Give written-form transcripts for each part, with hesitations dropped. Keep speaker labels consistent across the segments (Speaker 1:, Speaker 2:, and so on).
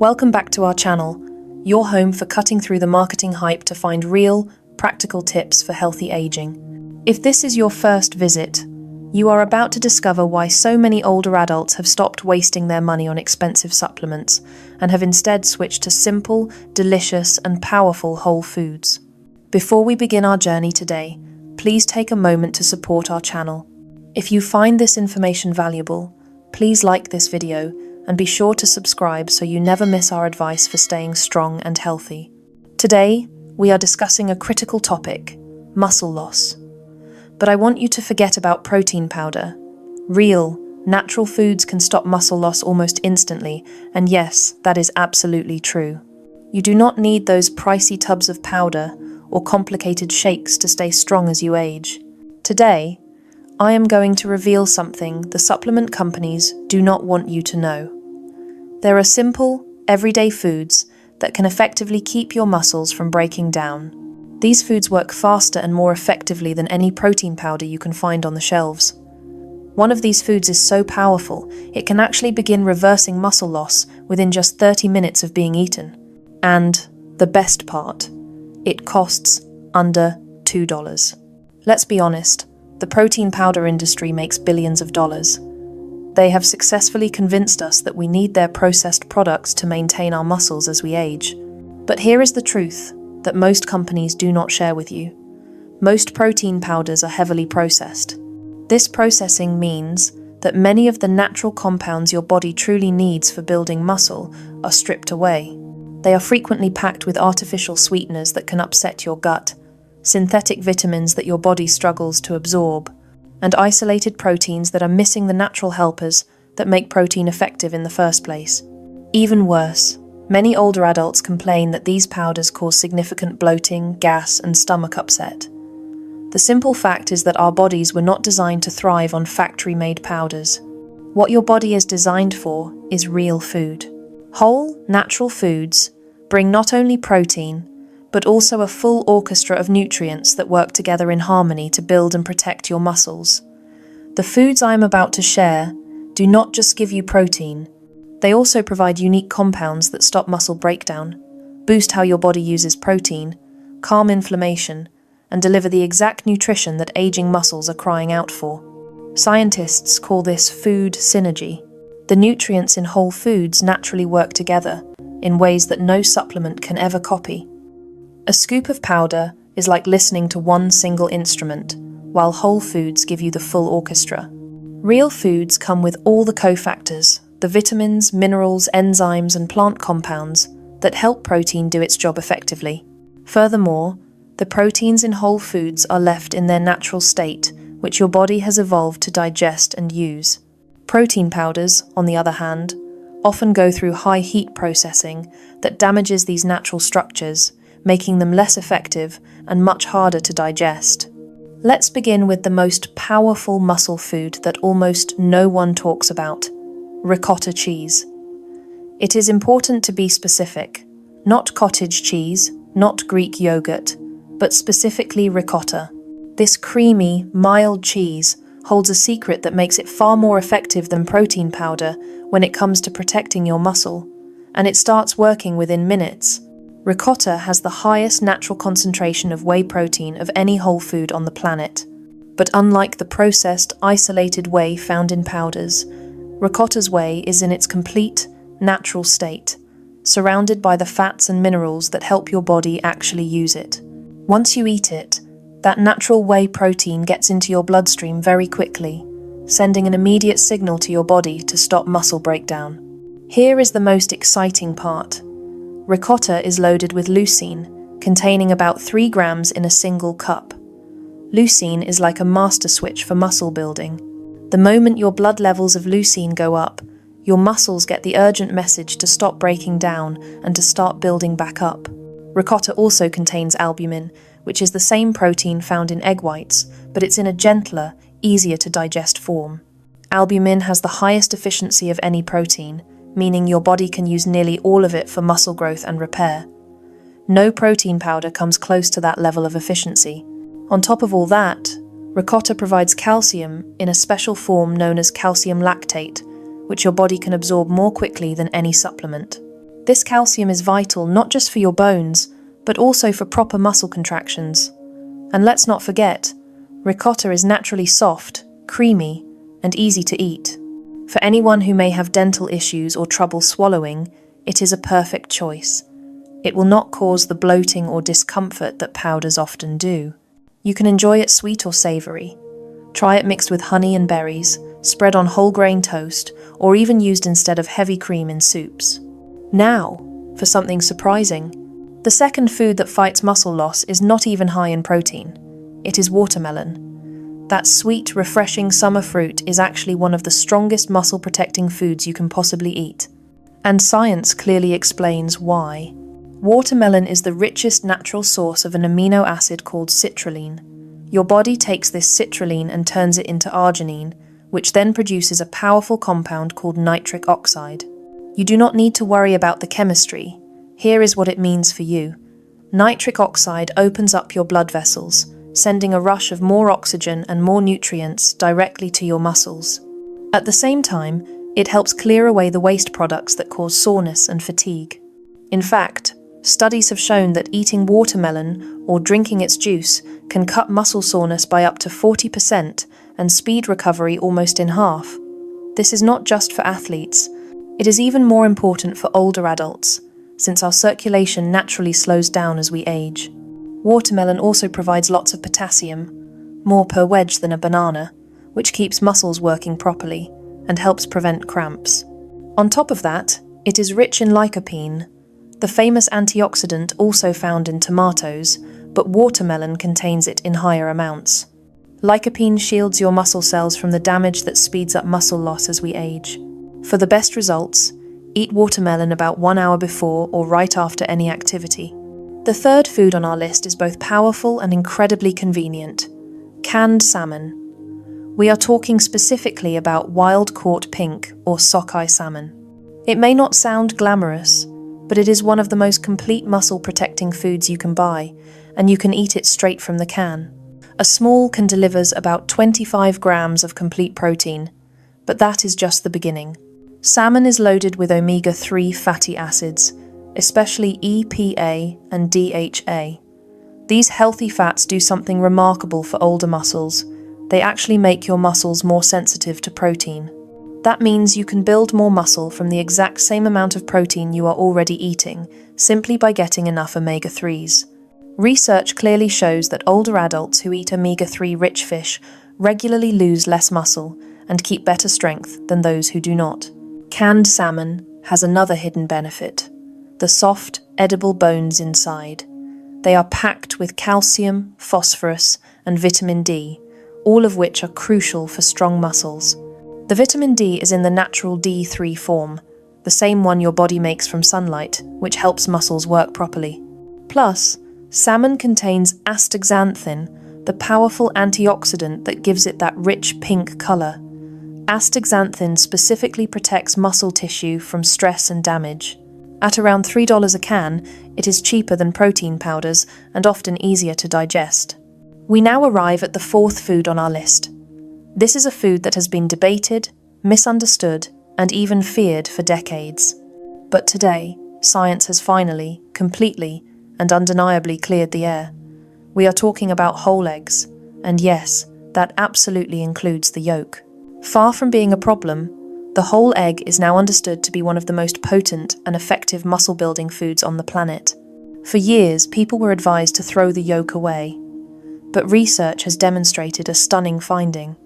Speaker 1: Welcome back to our channel, your home for cutting through the marketing hype to find real, practical tips for healthy aging. If this is your first visit, you are about to discover why so many older adults have stopped wasting their money on expensive supplements and have instead switched to simple, delicious, and powerful whole foods. Before we begin our journey today, please take a moment to support our channel. If you find this information valuable, please like this video and be sure to subscribe so you never miss our advice for staying strong and healthy. Today, we are discussing a critical topic, muscle loss. But I want you to forget about protein powder. Real, natural foods can stop muscle loss almost instantly, and yes, that is absolutely true. You do not need those pricey tubs of powder or complicated shakes to stay strong as you age. Today, I am going to reveal something the supplement companies do not want you to know. There are simple, everyday foods that can effectively keep your muscles from breaking down. These foods work faster and more effectively than any protein powder you can find on the shelves. One of these foods is so powerful, it can actually begin reversing muscle loss within just 30 minutes of being eaten. And the best part, it costs under $2. Let's be honest, the protein powder industry makes billions of dollars. They have successfully convinced us that we need their processed products to maintain our muscles as we age. But here is the truth that most companies do not share with you. Most protein powders are heavily processed. This processing means that many of the natural compounds your body truly needs for building muscle are stripped away. They are frequently packed with artificial sweeteners that can upset your gut, synthetic vitamins that your body struggles to absorb, and isolated proteins that are missing the natural helpers that make protein effective in the first place. Even worse, many older adults complain that these powders cause significant bloating, gas, and stomach upset. The simple fact is that our bodies were not designed to thrive on factory-made powders. What your body is designed for is real food. Whole, natural foods bring not only protein, but also a full orchestra of nutrients that work together in harmony to build and protect your muscles. The foods I am about to share do not just give you protein, they also provide unique compounds that stop muscle breakdown, boost how your body uses protein, calm inflammation, and deliver the exact nutrition that aging muscles are crying out for. Scientists call this food synergy. The nutrients in whole foods naturally work together in ways that no supplement can ever copy. A scoop of powder is like listening to one single instrument, while whole foods give you the full orchestra. Real foods come with all the cofactors, the vitamins, minerals, enzymes, and plant compounds that help protein do its job effectively. Furthermore, the proteins in whole foods are left in their natural state, which your body has evolved to digest and use. Protein powders, on the other hand, often go through high heat processing that damages these natural structures, making them less effective and much harder to digest. Let's begin with the most powerful muscle food that almost no one talks about, ricotta cheese. It is important to be specific, not cottage cheese, not Greek yogurt, but specifically ricotta. This creamy, mild cheese holds a secret that makes it far more effective than protein powder when it comes to protecting your muscle, and it starts working within minutes. Ricotta has the highest natural concentration of whey protein of any whole food on the planet. But unlike the processed, isolated whey found in powders, ricotta's whey is in its complete, natural state, surrounded by the fats and minerals that help your body actually use it. Once you eat it, that natural whey protein gets into your bloodstream very quickly, sending an immediate signal to your body to stop muscle breakdown. Here is the most exciting part. Ricotta is loaded with leucine, containing about 3 grams in a single cup. Leucine is like a master switch for muscle building. The moment your blood levels of leucine go up, your muscles get the urgent message to stop breaking down and to start building back up. Ricotta also contains albumin, which is the same protein found in egg whites, but it's in a gentler, easier to digest form. Albumin has the highest efficiency of any protein, meaning your body can use nearly all of it for muscle growth and repair. No protein powder comes close to that level of efficiency. On top of all that, ricotta provides calcium in a special form known as calcium lactate, which your body can absorb more quickly than any supplement. This calcium is vital not just for your bones, but also for proper muscle contractions. And let's not forget, ricotta is naturally soft, creamy, and easy to eat. For anyone who may have dental issues or trouble swallowing, it is a perfect choice. It will not cause the bloating or discomfort that powders often do. You can enjoy it sweet or savory. Try it mixed with honey and berries, spread on whole grain toast, or even used instead of heavy cream in soups. Now, for something surprising. The second food that fights muscle loss is not even high in protein. It is watermelon. That sweet, refreshing summer fruit is actually one of the strongest muscle-protecting foods you can possibly eat. And science clearly explains why. Watermelon is the richest natural source of an amino acid called citrulline. Your body takes this citrulline and turns it into arginine, which then produces a powerful compound called nitric oxide. You do not need to worry about the chemistry. Here is what it means for you. Nitric oxide opens up your blood vessels, sending a rush of more oxygen and more nutrients directly to your muscles. At the same time, it helps clear away the waste products that cause soreness and fatigue. In fact, studies have shown that eating watermelon or drinking its juice can cut muscle soreness by up to 40% and speed recovery almost in half. This is not just for athletes. It is even more important for older adults, since our circulation naturally slows down as we age. Watermelon also provides lots of potassium, more per wedge than a banana, which keeps muscles working properly and helps prevent cramps. On top of that, it is rich in lycopene, the famous antioxidant also found in tomatoes, but watermelon contains it in higher amounts. Lycopene shields your muscle cells from the damage that speeds up muscle loss as we age. For the best results, eat watermelon about 1 hour before or right after any activity. The third food on our list is both powerful and incredibly convenient: canned salmon. We are talking specifically about wild-caught pink or sockeye salmon. It may not sound glamorous, but it is one of the most complete muscle-protecting foods you can buy, and you can eat it straight from the can. A small can delivers about 25 grams of complete protein, but that is just the beginning. Salmon is loaded with omega-3 fatty acids, especially EPA and DHA. These healthy fats do something remarkable for older muscles. They actually make your muscles more sensitive to protein. That means you can build more muscle from the exact same amount of protein you are already eating, simply by getting enough omega-3s. Research clearly shows that older adults who eat omega-3 rich fish regularly lose less muscle and keep better strength than those who do not. Canned salmon has another hidden benefit: the soft, edible bones inside. They are packed with calcium, phosphorus, and vitamin D, all of which are crucial for strong muscles. The vitamin D is in the natural D3 form, the same one your body makes from sunlight, which helps muscles work properly. Plus, salmon contains astaxanthin, the powerful antioxidant that gives it that rich pink color. Astaxanthin specifically protects muscle tissue from stress and damage. At around $3 a can, it is cheaper than protein powders and often easier to digest. We now arrive at the fourth food on our list. This is a food that has been debated, misunderstood, and even feared for decades. But today, science has finally, completely, and undeniably cleared the air. We are talking about whole eggs, and yes, that absolutely includes the yolk. Far from being a problem, the whole egg is now understood to be one of the most potent and effective muscle-building foods on the planet. For years, people were advised to throw the yolk away. But research has demonstrated a stunning finding.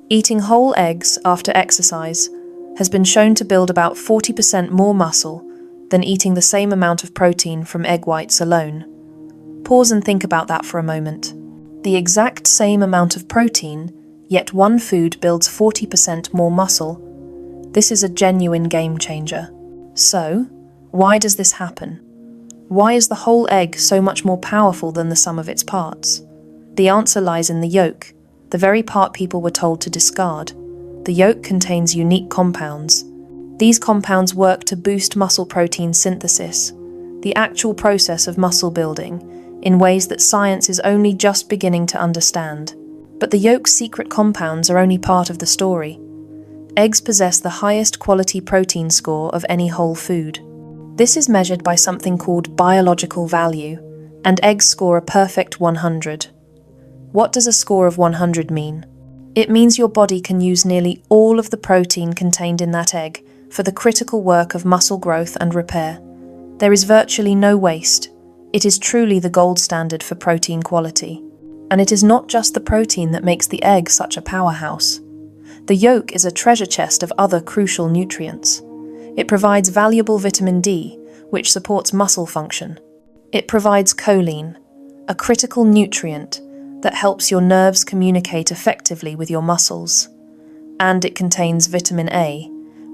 Speaker 1: Eating whole eggs after exercise has been shown to build about 40% more muscle than eating the same amount of protein from egg whites alone. Pause and think about that for a moment. The exact same amount of protein, yet one food builds 40% more muscle. This is a genuine game changer. So, why does this happen? Why is the whole egg so much more powerful than the sum of its parts? The answer lies in the yolk, the very part people were told to discard. The yolk contains unique compounds. These compounds work to boost muscle protein synthesis, the actual process of muscle building, in ways that science is only just beginning to understand. But the yolk's secret compounds are only part of the story. Eggs possess the highest quality protein score of any whole food. This is measured by something called biological value, and eggs score a perfect 100. What does a score of 100 mean? It means your body can use nearly all of the protein contained in that egg for the critical work of muscle growth and repair. There is virtually no waste. It is truly the gold standard for protein quality. And it is not just the protein that makes the egg such a powerhouse. The yolk is a treasure chest of other crucial nutrients. It provides valuable vitamin D, which supports muscle function. It provides choline, a critical nutrient that helps your nerves communicate effectively with your muscles. And it contains vitamin A,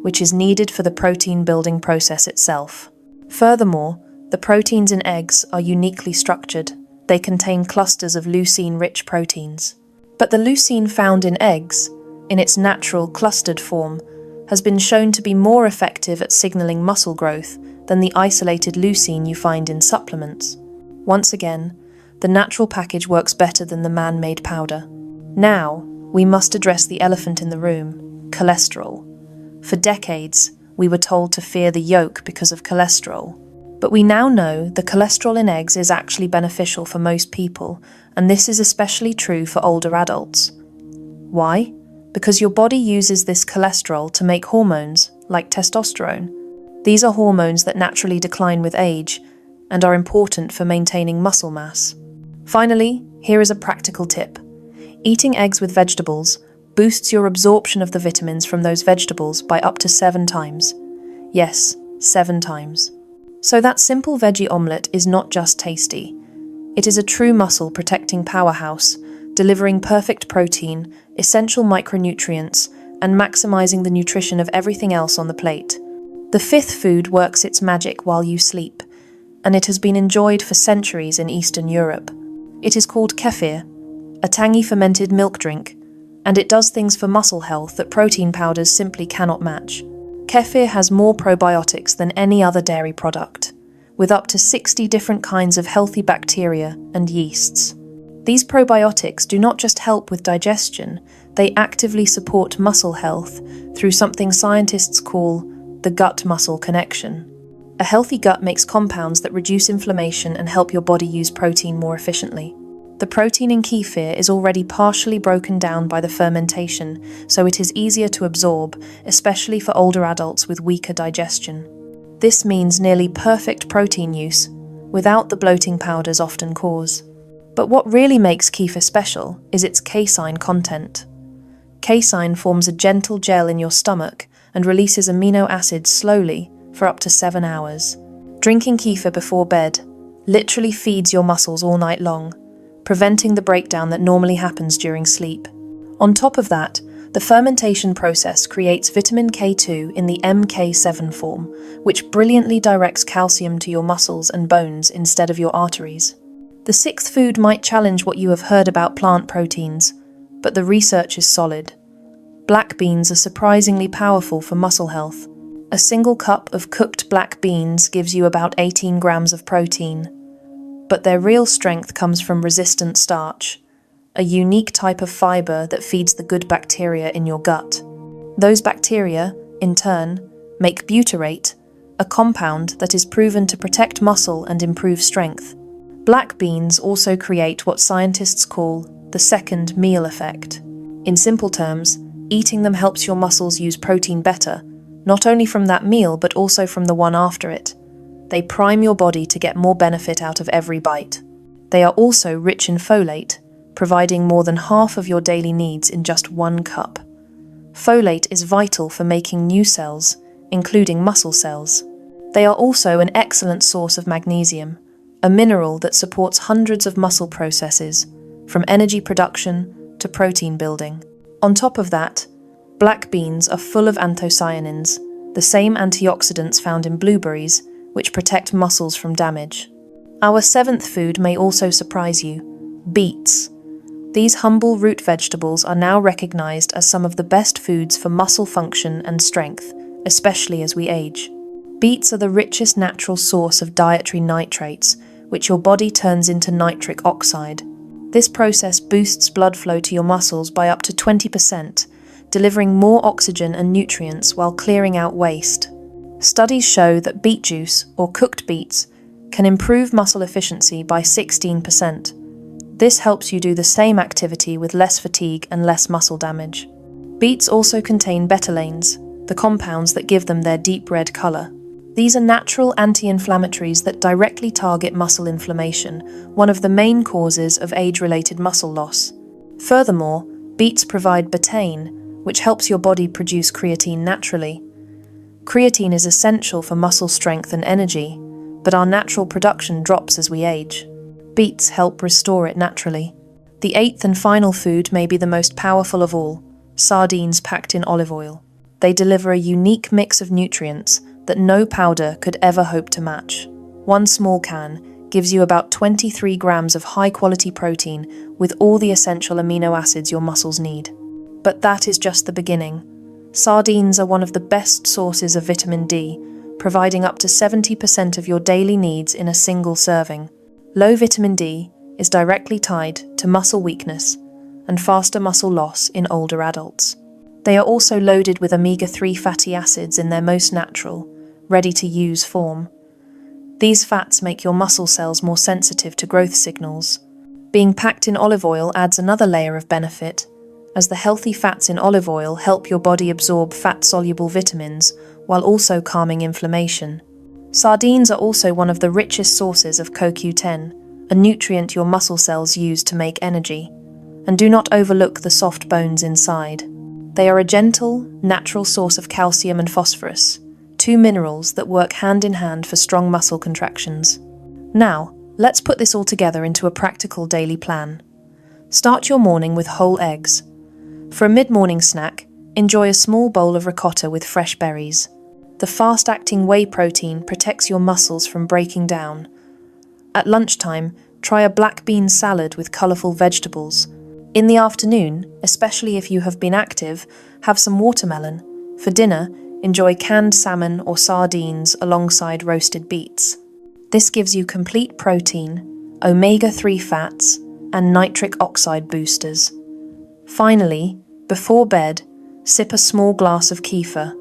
Speaker 1: which is needed for the protein-building process itself. Furthermore, the proteins in eggs are uniquely structured. They contain clusters of leucine-rich proteins. But the leucine found in eggs, in its natural clustered form, has been shown to be more effective at signaling muscle growth than the isolated leucine you find in supplements. Once again, the natural package works better than the man-made powder. Now, we must address the elephant in the room: cholesterol. For decades, we were told to fear the yolk because of cholesterol. But we now know the cholesterol in eggs is actually beneficial for most people, and this is especially true for older adults. Why? Because your body uses this cholesterol to make hormones, like testosterone. These are hormones that naturally decline with age and are important for maintaining muscle mass. Finally, here is a practical tip. Eating eggs with vegetables boosts your absorption of the vitamins from those vegetables by up to 7 times. Yes, 7 times. So that simple veggie omelette is not just tasty. It is a true muscle-protecting powerhouse, delivering perfect protein, essential micronutrients, and maximizing the nutrition of everything else on the plate. The 5th food works its magic while you sleep, and it has been enjoyed for centuries in Eastern Europe. It is called kefir, a tangy fermented milk drink, and it does things for muscle health that protein powders simply cannot match. Kefir has more probiotics than any other dairy product, with up to 60 different kinds of healthy bacteria and yeasts. These probiotics do not just help with digestion, they actively support muscle health through something scientists call the gut-muscle connection. A healthy gut makes compounds that reduce inflammation and help your body use protein more efficiently. The protein in kefir is already partially broken down by the fermentation, so it is easier to absorb, especially for older adults with weaker digestion. This means nearly perfect protein use, without the bloating powders often cause. But what really makes kefir special is its casein content. Casein forms a gentle gel in your stomach and releases amino acids slowly for up to 7 hours. Drinking kefir before bed literally feeds your muscles all night long, preventing the breakdown that normally happens during sleep. On top of that, the fermentation process creates vitamin K2 in the MK7 form, which brilliantly directs calcium to your muscles and bones instead of your arteries. The 6th food might challenge what you have heard about plant proteins, but the research is solid. Black beans are surprisingly powerful for muscle health. A single cup of cooked black beans gives you about 18 grams of protein. But their real strength comes from resistant starch, a unique type of fiber that feeds the good bacteria in your gut. Those bacteria, in turn, make butyrate, a compound that is proven to protect muscle and improve strength. Black beans also create what scientists call the second meal effect. In simple terms, eating them helps your muscles use protein better, not only from that meal but also from the one after it. They prime your body to get more benefit out of every bite. They are also rich in folate, providing more than half of your daily needs in just 1 cup. Folate is vital for making new cells, including muscle cells. They are also an excellent source of magnesium, a mineral that supports hundreds of muscle processes, from energy production to protein building. On top of that, black beans are full of anthocyanins, the same antioxidants found in blueberries, which protect muscles from damage. Our 7th food may also surprise you: beets. These humble root vegetables are now recognized as some of the best foods for muscle function and strength, especially as we age. Beets are the richest natural source of dietary nitrates, which your body turns into nitric oxide. This process boosts blood flow to your muscles by up to 20%, delivering more oxygen and nutrients while clearing out waste. Studies show that beet juice, or cooked beets, can improve muscle efficiency by 16%. This helps you do the same activity with less fatigue and less muscle damage. Beets also contain betalains, the compounds that give them their deep red color. These are natural anti-inflammatories that directly target muscle inflammation, one of the main causes of age-related muscle loss. Furthermore, beets provide betaine, which helps your body produce creatine naturally. Creatine is essential for muscle strength and energy, but our natural production drops as we age. Beets help restore it naturally. The eighth and final food may be the most powerful of all: sardines packed in olive oil. They deliver a unique mix of nutrients that no powder could ever hope to match. One small can gives you about 23 grams of high-quality protein with all the essential amino acids your muscles need. But that is just the beginning. Sardines are one of the best sources of vitamin D, providing up to 70% of your daily needs in a single serving. Low vitamin D is directly tied to muscle weakness and faster muscle loss in older adults. They are also loaded with omega-3 fatty acids in their most natural, ready-to-use form. These fats make your muscle cells more sensitive to growth signals. Being packed in olive oil adds another layer of benefit, as the healthy fats in olive oil help your body absorb fat-soluble vitamins while also calming inflammation. Sardines are also one of the richest sources of CoQ10, a nutrient your muscle cells use to make energy. And do not overlook the soft bones inside. They are a gentle, natural source of calcium and phosphorus, two minerals that work hand in hand for strong muscle contractions. Now, let's put this all together into a practical daily plan. Start your morning with whole eggs. For a mid-morning snack, enjoy a small bowl of ricotta with fresh berries. The fast-acting whey protein protects your muscles from breaking down. At lunchtime, try a black bean salad with colorful vegetables. In the afternoon, especially if you have been active, have some watermelon. For dinner, enjoy canned salmon or sardines alongside roasted beets. This gives you complete protein, omega-3 fats, and nitric oxide boosters. Finally, before bed, sip a small glass of kefir.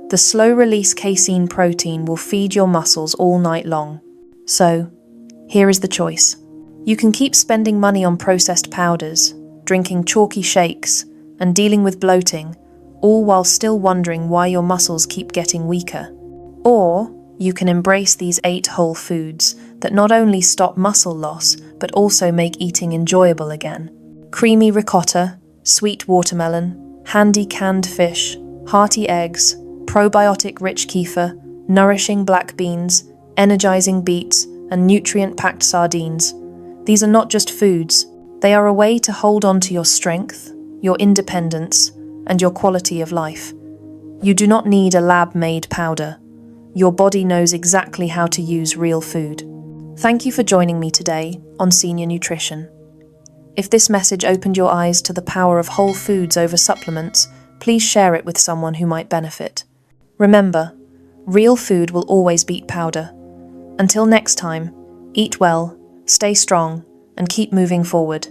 Speaker 1: The slow-release casein protein will feed your muscles all night long. So, here is the choice. You can keep spending money on processed powders, drinking chalky shakes, and dealing with bloating, all while still wondering why your muscles keep getting weaker. Or you can embrace these 8 whole foods that not only stop muscle loss, but also make eating enjoyable again. Creamy ricotta, sweet watermelon, handy canned fish, hearty eggs, probiotic-rich kefir, nourishing black beans, energizing beets, and nutrient-packed sardines. These are not just foods. They are a way to hold on to your strength, your independence, and your quality of life. You do not need a lab-made powder. Your body knows exactly how to use real food. Thank you for joining me today on Senior Nutrition. If this message opened your eyes to the power of whole foods over supplements, please share it with someone who might benefit. Remember, real food will always beat powder. Until next time, eat well, stay strong, and keep moving forward.